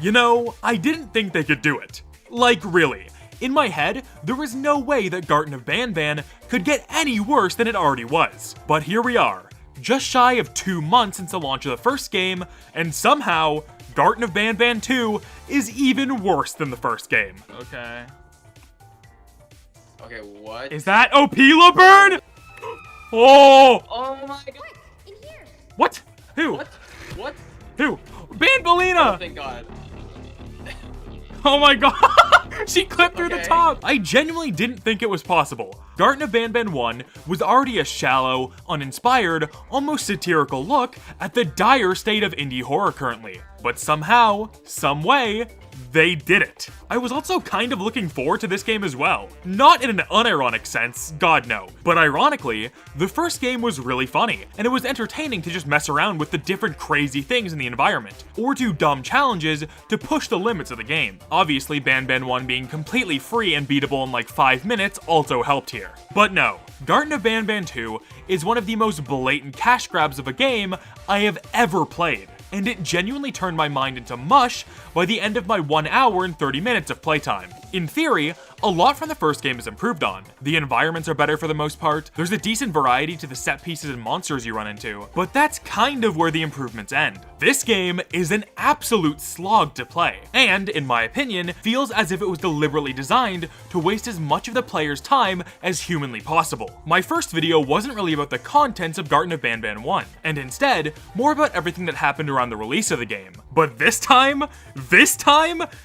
You know, I didn't think they could do it. Like, really. In my head, there was no way that Garten of Banban could get any worse than it already was. But here we are, just shy of 2 months since the launch of the first game, and somehow, Garten of Banban 2 is even worse than the first game. Okay. Okay, what? Is that Opila Bird? Oh! Oh my god! What? In here? What? Who? What? What? Who? Banbalina! Oh, thank god. Oh my god! She clipped through the Okay. top! I genuinely didn't think it was possible. Garten of Banban 1 was already a shallow, uninspired, almost satirical look at the dire state of indie horror currently. But somehow, some way, they did it. I was also kind of looking forward to this game as well. Not in an unironic sense, god no. But ironically, the first game was really funny, and it was entertaining to just mess around with the different crazy things in the environment, or do dumb challenges to push the limits of the game. Obviously, Banban 1 being completely free and beatable in like 5 minutes also helped here. But no, Garten of Banban 2 is one of the most blatant cash grabs of a game I have ever played. And it genuinely turned my mind into mush by the end of my 1 hour and 30 minutes of playtime. In theory, a lot from the first game is improved on. The environments are better for the most part, there's a decent variety to the set pieces and monsters you run into, but that's kind of where the improvements end. This game is an absolute slog to play, and, in my opinion, feels as if it was deliberately designed to waste as much of the player's time as humanly possible. My first video wasn't really about the contents of Garten of Banban 1, and instead, more about everything that happened around the release of the game. But this time,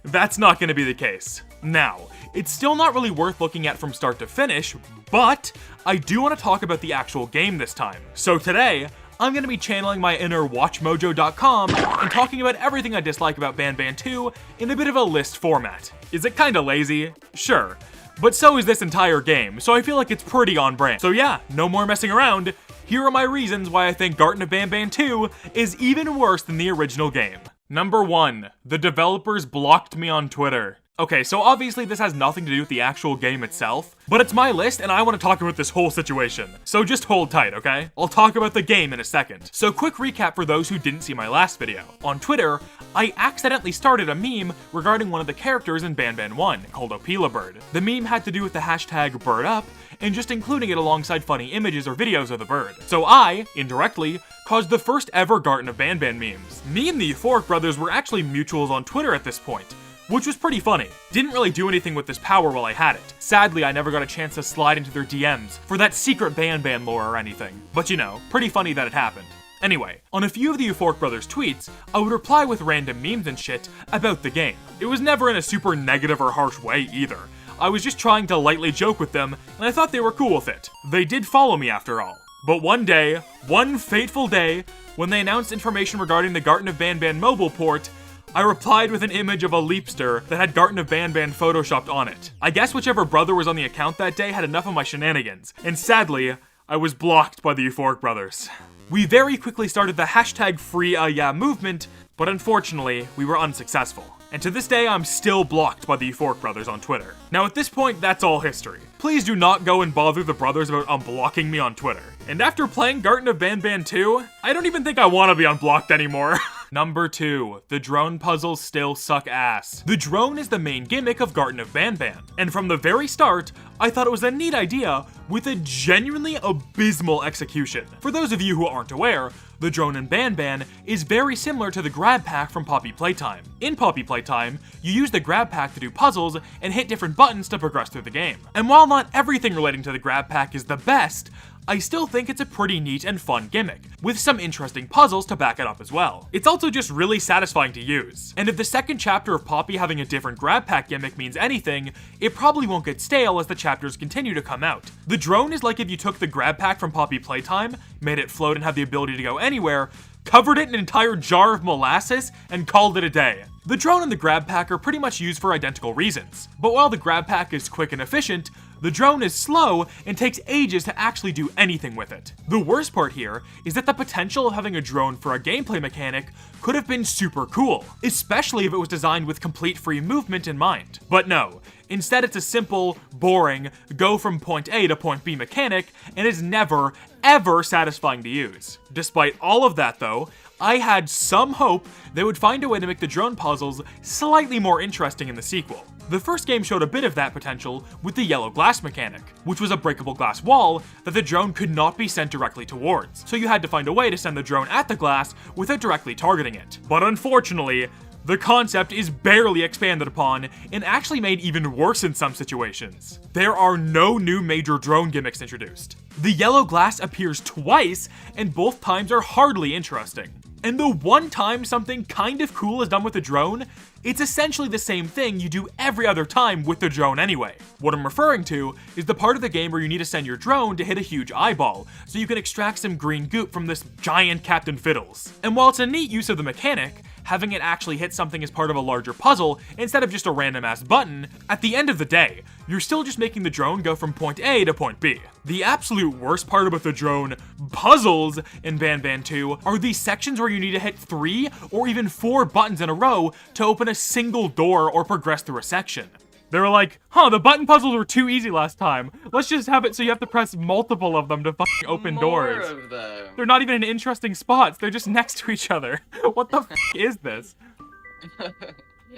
that's not gonna be the case. Now, it's still not really worth looking at from start to finish, but I do want to talk about the actual game this time. So today, I'm going to be channeling my inner WatchMojo.com and talking about everything I dislike about Banban 2 in a bit of a list format. Is it kinda lazy? Sure. But so is this entire game, so I feel like it's pretty on brand. So yeah, no more messing around. Here are my reasons why I think Garten of Banban 2 is even worse than the original game. Number 1, the developers blocked me on Twitter. Okay, so obviously this has nothing to do with the actual game itself, but it's my list and I want to talk about this whole situation. So just hold tight, okay? I'll talk about the game in a second. So quick recap for those who didn't see my last video. On Twitter, I accidentally started a meme regarding one of the characters in Banban 1, called Opila Bird. The meme had to do with the hashtag #BirdUp, and just including it alongside funny images or videos of the bird. So I, indirectly, caused the first ever Garten of Banban memes. Me and the Euphoric brothers were actually mutuals on Twitter at this point, which was pretty funny. Didn't really do anything with this power while I had it. Sadly, I never got a chance to slide into their DMs for that secret Banban lore or anything. But you know, pretty funny that it happened. Anyway, on a few of the Euphoric brothers' tweets, I would reply with random memes and shit about the game. It was never in a super negative or harsh way either. I was just trying to lightly joke with them, and I thought they were cool with it. They did follow me after all. But one day, one fateful day, when they announced information regarding the Garten of Banban mobile port, I replied with an image of a leapster that had Garten of Banban photoshopped on it. I guess whichever brother was on the account that day had enough of my shenanigans, and sadly, I was blocked by the Euphoric brothers. We very quickly started the hashtag #FreeAYa movement, but unfortunately, we were unsuccessful. And to this day, I'm still blocked by the Euphoric brothers on Twitter. Now at this point, that's all history. Please do not go and bother the brothers about unblocking me on Twitter. And after playing Garten of Banban 2, I don't even think I want to be unblocked anymore. Number 2, the drone puzzles still suck ass. The drone is the main gimmick of Garten of Banban, and from the very start, I thought it was a neat idea with a genuinely abysmal execution. For those of you who aren't aware, the drone in Banban is very similar to the grab pack from Poppy Playtime. In Poppy Playtime, you use the grab pack to do puzzles and hit different buttons to progress through the game. And while not everything relating to the grab pack is the best, I still think it's a pretty neat and fun gimmick, with some interesting puzzles to back it up as well. It's also just really satisfying to use. And if the second chapter of Poppy having a different grab pack gimmick means anything, it probably won't get stale as the chapters continue to come out. The drone is like if you took the grab pack from Poppy Playtime, made it float and have the ability to go anywhere, covered it in an entire jar of molasses, and called it a day. The drone and the grab pack are pretty much used for identical reasons, but while the grab pack is quick and efficient, the drone is slow and takes ages to actually do anything with it. The worst part here is that the potential of having a drone for a gameplay mechanic could have been super cool, especially if it was designed with complete free movement in mind. But no, instead it's a simple, boring, go from point A to point B mechanic, and is never, ever satisfying to use. Despite all of that though, I had some hope they would find a way to make the drone puzzles slightly more interesting in the sequel. The first game showed a bit of that potential with the yellow glass mechanic, which was a breakable glass wall that the drone could not be sent directly towards, so you had to find a way to send the drone at the glass without directly targeting it. But unfortunately, the concept is barely expanded upon and actually made even worse in some situations. There are no new major drone gimmicks introduced. The yellow glass appears twice, and both times are hardly interesting. And the one time something kind of cool is done with the drone, it's essentially the same thing you do every other time with the drone anyway. What I'm referring to is the part of the game where you need to send your drone to hit a huge eyeball, so you can extract some green goop from this giant Captain Fiddles. And while it's a neat use of the mechanic, having it actually hit something as part of a larger puzzle instead of just a random ass button, at the end of the day, you're still just making the drone go from point A to point B. The absolute worst part about the drone puzzles in Banban 2 are these sections where you need to hit 3 or even 4 buttons in a row to open a single door or progress through a section. They were like, the button puzzles were too easy last time. Let's just have it so you have to press multiple of them to fucking open doors. More of them. They're not even in interesting spots. They're just next to each other. What the is this?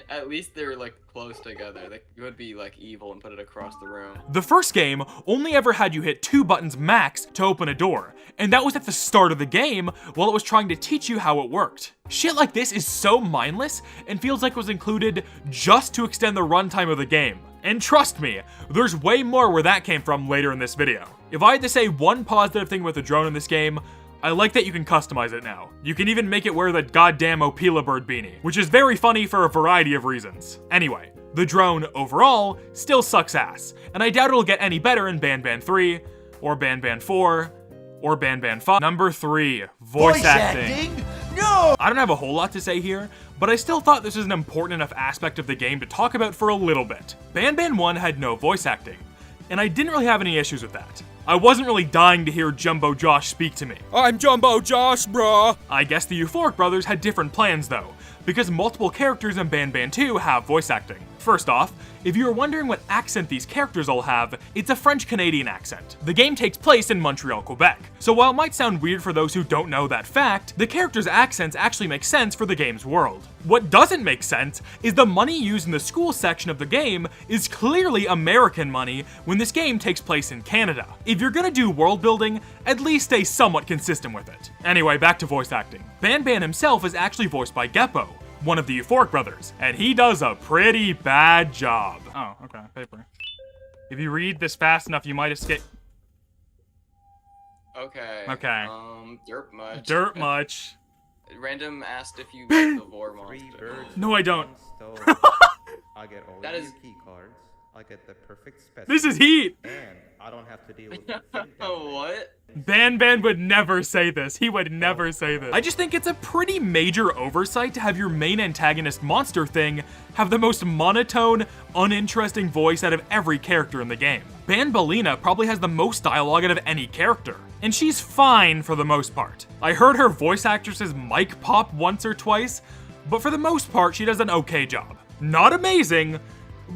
At least they're like close together. They could be like evil and put it across the room. The first game only ever had you hit 2 buttons max to open a door, and that was at the start of the game while it was trying to teach you how it worked. Shit like this is so mindless and feels like it was included just to extend the runtime of the game. And trust me, there's way more where that came from later in this video. If I had to say one positive thing with the drone in this game, I like that you can customize it now. You can even make it wear the goddamn Opila bird beanie, which is very funny for a variety of reasons. Anyway, the drone, overall, still sucks ass, and I doubt it'll get any better in Banban 3, or Banban 4, or Banban 5. Number 3, voice acting. No! I don't have a whole lot to say here, but I still thought this was an important enough aspect of the game to talk about for a little bit. Banban 1 had no voice acting, and I didn't really have any issues with that. I wasn't really dying to hear Jumbo Josh speak to me. I'm Jumbo Josh, bruh. I guess the Euphoric brothers had different plans though, because multiple characters in Banban 2 have voice acting. First off, if you are wondering what accent these characters all have, it's a French-Canadian accent. The game takes place in Montreal, Quebec, so while it might sound weird for those who don't know that fact, the characters' accents actually make sense for the game's world. What doesn't make sense is the money used in the school section of the game is clearly American money when this game takes place in Canada. If you're gonna do world building, at least stay somewhat consistent with it. Anyway, back to voice acting. Banban himself is actually voiced by Geppo, one of the Euphoric brothers, and he does a pretty bad job. Oh, okay, paper. If you read this fast enough, you might escape. Okay. Okay. Dirt much. Dirt much. Random asked if you get the vor monster. No, I don't. I get all That your is- key cards. I get the perfect specimen. This is heat. And I don't have to deal with What? Banban would never say this. He would never say this. I just think it's a pretty major oversight to have your main antagonist monster thing have the most monotone, uninteresting voice out of every character in the game. Banbalina probably has the most dialogue out of any character, and she's fine for the most part. I heard her voice actress's mic pop once or twice, but for the most part she does an okay job. Not amazing,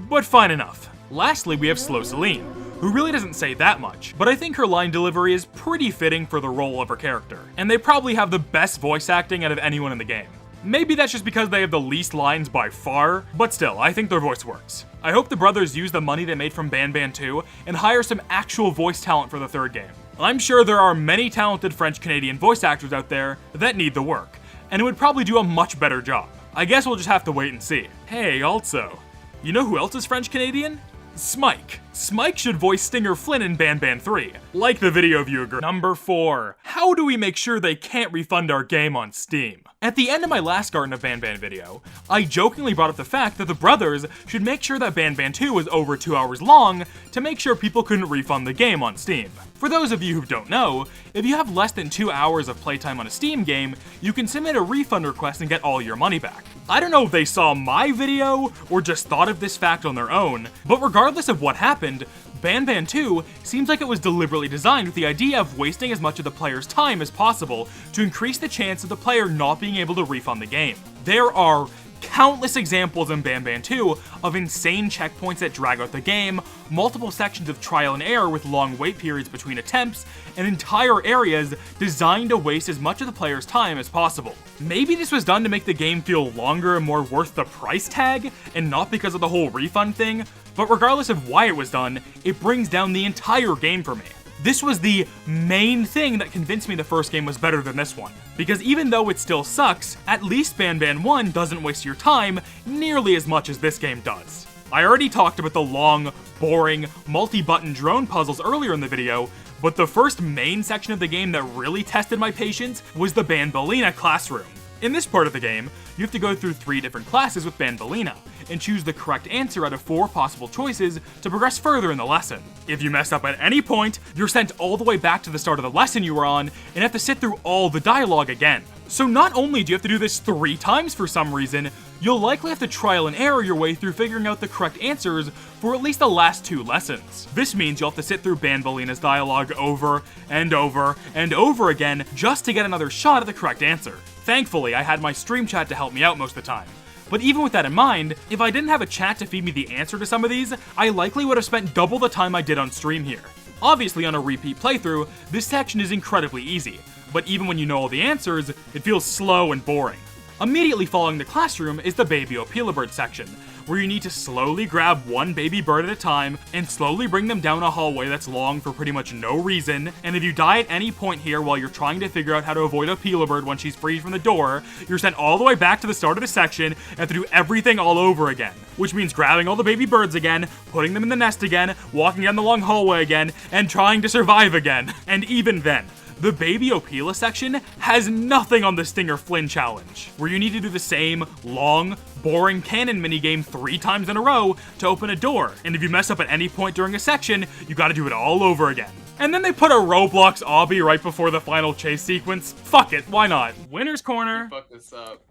but fine enough. Lastly, we have Slow Celine, who really doesn't say that much, but I think her line delivery is pretty fitting for the role of her character, and they probably have the best voice acting out of anyone in the game. Maybe that's just because they have the least lines by far, but still, I think their voice works. I hope the brothers use the money they made from Banban 2 and hire some actual voice talent for the third game. I'm sure there are many talented French-Canadian voice actors out there that need the work, and it would probably do a much better job. I guess we'll just have to wait and see. Hey, also, you know who else is French-Canadian? Smike. Smike should voice Stinger Flynn in Banban 3. Like the video view agree. Number 4. How do we make sure they can't refund our game on Steam? At the end of my last Garten of Banban video, I jokingly brought up the fact that the brothers should make sure that Banban 2 was over 2 hours long to make sure people couldn't refund the game on Steam. For those of you who don't know, if you have less than 2 hours of playtime on a Steam game, you can submit a refund request and get all your money back. I don't know if they saw my video or just thought of this fact on their own, but regardless of what happened, Banban 2 seems like it was deliberately designed with the idea of wasting as much of the player's time as possible to increase the chance of the player not being able to refund the game. There are countless examples in Banban 2 of insane checkpoints that drag out the game, multiple sections of trial and error with long wait periods between attempts, and entire areas designed to waste as much of the player's time as possible. Maybe this was done to make the game feel longer and more worth the price tag, and not because of the whole refund thing, but regardless of why it was done, it brings down the entire game for me. This was the main thing that convinced me the first game was better than this one. Because even though it still sucks, at least Banban 1 doesn't waste your time nearly as much as this game does. I already talked about the long, boring, multi-button drone puzzles earlier in the video, but the first main section of the game that really tested my patience was the Banbalina classroom. In this part of the game, you have to go through 3 different classes with Banbalina, and choose the correct answer out of 4 possible choices to progress further in the lesson. If you mess up at any point, you're sent all the way back to the start of the lesson you were on, and have to sit through all the dialogue again. So not only do you have to do this 3 times for some reason, you'll likely have to trial and error your way through figuring out the correct answers for at least the last 2 lessons. This means you'll have to sit through Banbalina's dialogue over and over and over again just to get another shot at the correct answer. Thankfully, I had my stream chat to help me out most of the time. But even with that in mind, if I didn't have a chat to feed me the answer to some of these, I likely would have spent double the time I did on stream here. Obviously, on a repeat playthrough, this section is incredibly easy, but even when you know all the answers, it feels slow and boring. Immediately following the classroom is the Baby Opilabird section, where you need to slowly grab one baby bird at a time and slowly bring them down a hallway that's long for pretty much no reason, and if you die at any point here while you're trying to figure out how to avoid Opilabird when she's freed from the door, you're sent all the way back to the start of the section and have to do everything all over again, which means grabbing all the baby birds again, putting them in the nest again, walking down the long hallway again, and trying to survive again. And even then, the Baby Opila section has nothing on the Stinger Flynn challenge, where you need to do the same long, boring cannon minigame 3 times in a row to open a door, and if you mess up at any point during a section, you gotta do it all over again. And then they put a Roblox obby right before the final chase sequence. Fuck it, why not? Winner's corner. Fuck this up.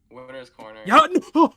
Winner's corner. Yeah, no.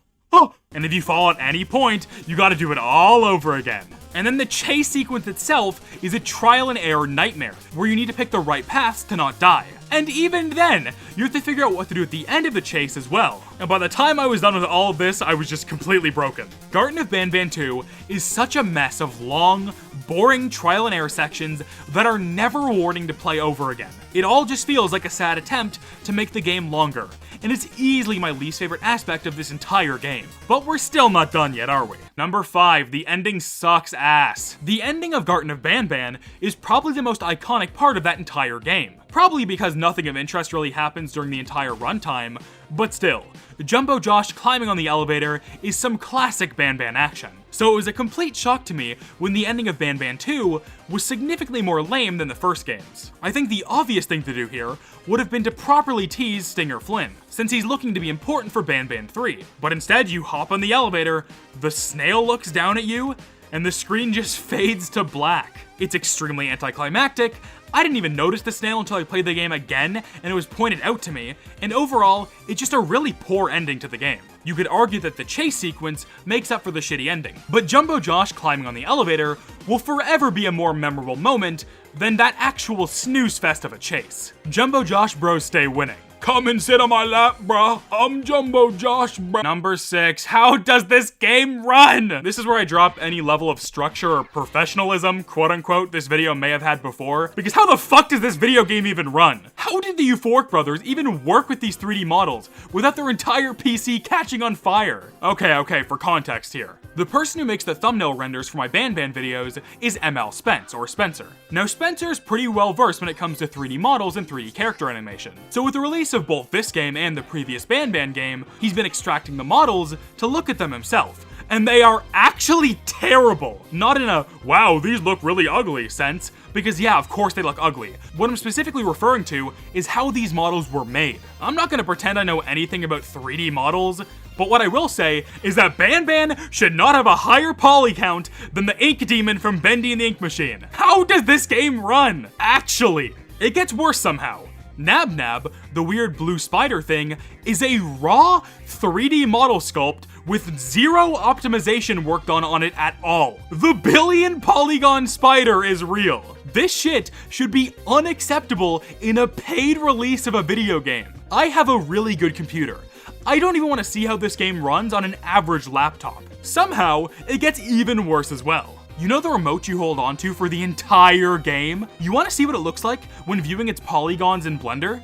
And if you fall at any point, you gotta do it all over again. And then the chase sequence itself is a trial and error nightmare, where you need to pick the right paths to not die. And even then, you have to figure out what to do at the end of the chase as well. And by the time I was done with all of this, I was just completely broken. Garten of Banban 2 is such a mess of long, boring trial and error sections that are never rewarding to play over again. It all just feels like a sad attempt to make the game longer, and it's easily my least favorite aspect of this entire game. But we're still not done yet, are we? Number 5, the ending sucks ass. The ending of Garten of Banban is probably the most iconic part of that entire game. Probably because nothing of interest really happens during the entire runtime, but still, Jumbo Josh climbing on the elevator is some classic Banban action. So it was a complete shock to me when the ending of Banban 2 was significantly more lame than the first games. I think the obvious thing to do here would have been to properly tease Stinger Flynn, since he's looking to be important for Banban 3. But instead you hop on the elevator, the snail looks down at you, and the screen just fades to black. It's extremely anticlimactic. I didn't even notice the snail until I played the game again, and it was pointed out to me, and overall, it's just a really poor ending to the game. You could argue that the chase sequence makes up for the shitty ending, but Jumbo Josh climbing on the elevator will forever be a more memorable moment than that actual snooze fest of a chase. Jumbo Josh bros stay winning. Come and sit on my lap, bruh. I'm Jumbo Josh, bruh. Number 6, how does this game run? This is where I drop any level of structure or professionalism, quote unquote, this video may have had before. Because how the fuck does this video game even run? How did the Euphoric brothers even work with these 3D models without their entire PC catching on fire? Okay, for context here. The person who makes the thumbnail renders for my Banban videos is ML Spence, or Spencer. Now Spencer's pretty well versed when it comes to 3D models and 3D character animation. So with the release of both this game and the previous Banban game, he's been extracting the models to look at them himself. And they are actually terrible. Not in a, wow, these look really ugly sense, because yeah, of course they look ugly. What I'm specifically referring to is how these models were made. I'm not gonna pretend I know anything about 3D models, but what I will say is that Banban should not have a higher poly count than the Ink Demon from Bendy and the Ink Machine. How does this game run? Actually, it gets worse somehow. Nabnab, the weird blue spider thing, is a raw 3D model sculpt with zero optimization worked on it at all. The billion polygon spider is real. This shit should be unacceptable in a paid release of a video game. I have a really good computer. I don't even want to see how this game runs on an average laptop. Somehow, it gets even worse as well. You know the remote you hold onto for the entire game? You want to see what it looks like when viewing its polygons in Blender?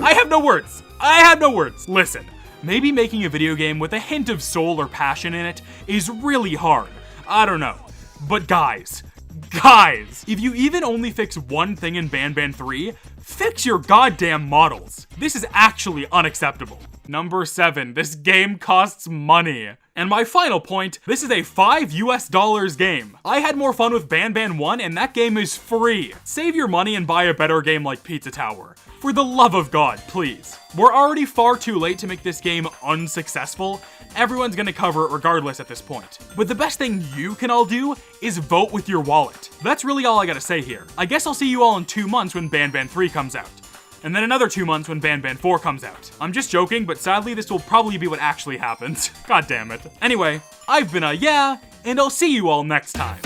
I have no words. I have no words. Listen, maybe making a video game with a hint of soul or passion in it is really hard. I don't know. But guys, if you even only fix one thing in Banban 3, fix your goddamn models. This is actually unacceptable. Number 7, this game costs money. And my final point, this is a $5 US game. I had more fun with Banban 1 and that game is free. Save your money and buy a better game like Pizza Tower. For the love of God, please. We're already far too late to make this game unsuccessful. Everyone's gonna cover it regardless at this point. But the best thing you can all do is vote with your wallet. That's really all I gotta say here. I guess I'll see you all in 2 months when Banban 3 comes out. And then another 2 months when Banban 4 comes out. I'm just joking, but sadly this will probably be what actually happens. God damn it. Anyway, I've been yeah, and I'll see you all next time.